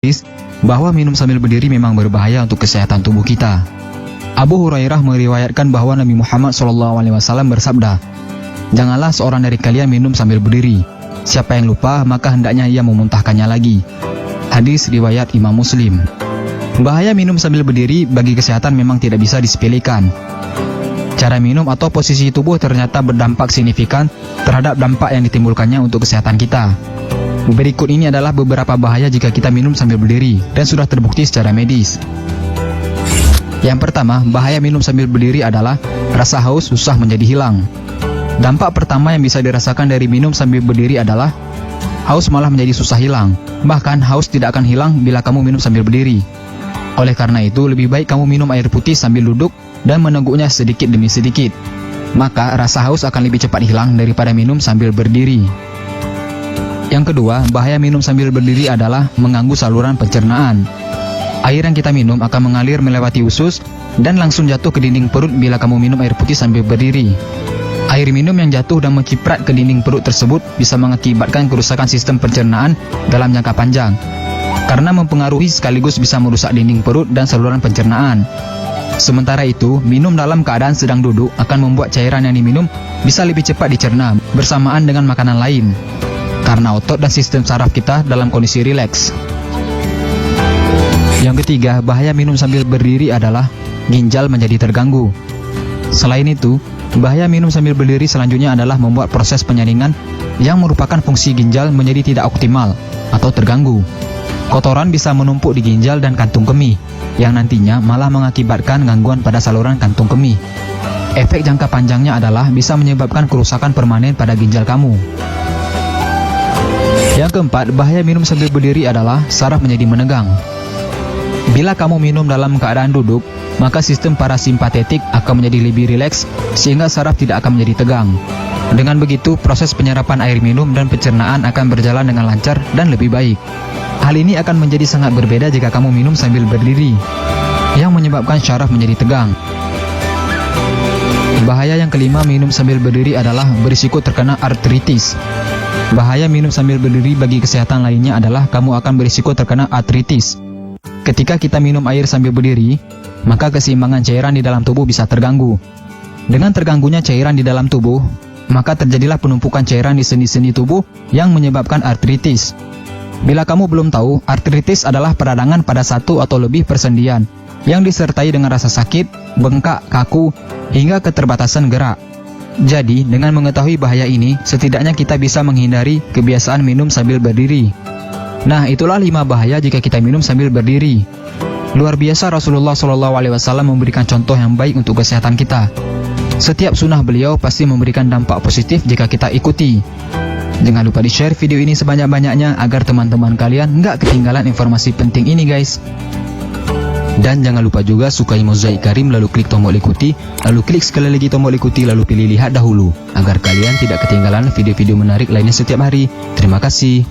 hadis bahwa minum sambil berdiri memang berbahaya untuk kesehatan tubuh kita. Abu Hurairah meriwayatkan bahwa Nabi Muhammad SAW bersabda, "Janganlah seorang dari kalian minum sambil berdiri. Siapa yang lupa, maka hendaknya ia memuntahkannya lagi." Hadis riwayat Imam Muslim. Bahaya minum sambil berdiri bagi kesehatan memang tidak bisa disepelekan. Cara minum atau posisi tubuh ternyata berdampak signifikan terhadap dampak yang ditimbulkannya untuk kesehatan kita. Berikut ini adalah beberapa bahaya jika kita minum sambil berdiri dan sudah terbukti secara medis. Yang pertama, bahaya minum sambil berdiri adalah rasa haus susah menjadi hilang. Dampak pertama yang bisa dirasakan dari minum sambil berdiri adalah haus malah menjadi susah hilang. Bahkan haus tidak akan hilang bila kamu minum sambil berdiri. Oleh karena itu, lebih baik kamu minum air putih sambil duduk dan meneguknya sedikit demi sedikit. Maka rasa haus akan lebih cepat hilang daripada minum sambil berdiri. Yang kedua, bahaya minum sambil berdiri adalah mengganggu saluran pencernaan. Air yang kita minum akan mengalir melewati usus dan langsung jatuh ke dinding perut bila kamu minum air putih sambil berdiri. Air minum yang jatuh dan menciprat ke dinding perut tersebut bisa mengakibatkan kerusakan sistem pencernaan dalam jangka panjang, karena mempengaruhi sekaligus bisa merusak dinding perut dan saluran pencernaan. Sementara itu, minum dalam keadaan sedang duduk akan membuat cairan yang diminum bisa lebih cepat dicerna bersamaan dengan makanan lain, karena otot dan sistem saraf kita dalam kondisi rileks. Yang ketiga, bahaya minum sambil berdiri adalah ginjal menjadi terganggu. Selain itu, bahaya minum sambil berdiri selanjutnya adalah membuat proses penyaringan yang merupakan fungsi ginjal menjadi tidak optimal atau terganggu. Kotoran bisa menumpuk di ginjal dan kantung kemih, yang nantinya malah mengakibatkan gangguan pada saluran kantung kemih. Efek jangka panjangnya adalah bisa menyebabkan kerusakan permanen pada ginjal kamu. Yang keempat, bahaya minum sambil berdiri adalah saraf menjadi menegang. Bila kamu minum dalam keadaan duduk, maka sistem parasimpatetik akan menjadi lebih rileks sehingga saraf tidak akan menjadi tegang. Dengan begitu, proses penyerapan air minum dan pencernaan akan berjalan dengan lancar dan lebih baik. Hal ini akan menjadi sangat berbeda jika kamu minum sambil berdiri, yang menyebabkan syaraf menjadi tegang. Bahaya yang kelima minum sambil berdiri adalah berisiko terkena artritis. Bahaya minum sambil berdiri bagi kesehatan lainnya adalah kamu akan berisiko terkena artritis. Ketika kita minum air sambil berdiri, maka keseimbangan cairan di dalam tubuh bisa terganggu. Dengan terganggunya cairan di dalam tubuh, maka terjadilah penumpukan cairan di sendi-sendi tubuh yang menyebabkan artritis. Bila kamu belum tahu, artritis adalah peradangan pada satu atau lebih persendian yang disertai dengan rasa sakit, bengkak, kaku, hingga keterbatasan gerak. Jadi, dengan mengetahui bahaya ini, setidaknya kita bisa menghindari kebiasaan minum sambil berdiri. Nah, itulah 5 bahaya jika kita minum sambil berdiri. Luar biasa, Rasulullah SAW memberikan contoh yang baik untuk kesehatan kita. Setiap sunnah beliau pasti memberikan dampak positif jika kita ikuti. Jangan lupa di-share video ini sebanyak-banyaknya agar teman-teman kalian nggak ketinggalan informasi penting ini, guys. Dan jangan lupa juga sukai Mozaik Karim, lalu klik tombol ikuti, lalu klik sekali lagi tombol ikuti, lalu pilih lihat dahulu, agar kalian tidak ketinggalan video-video menarik lainnya setiap hari. Terima kasih.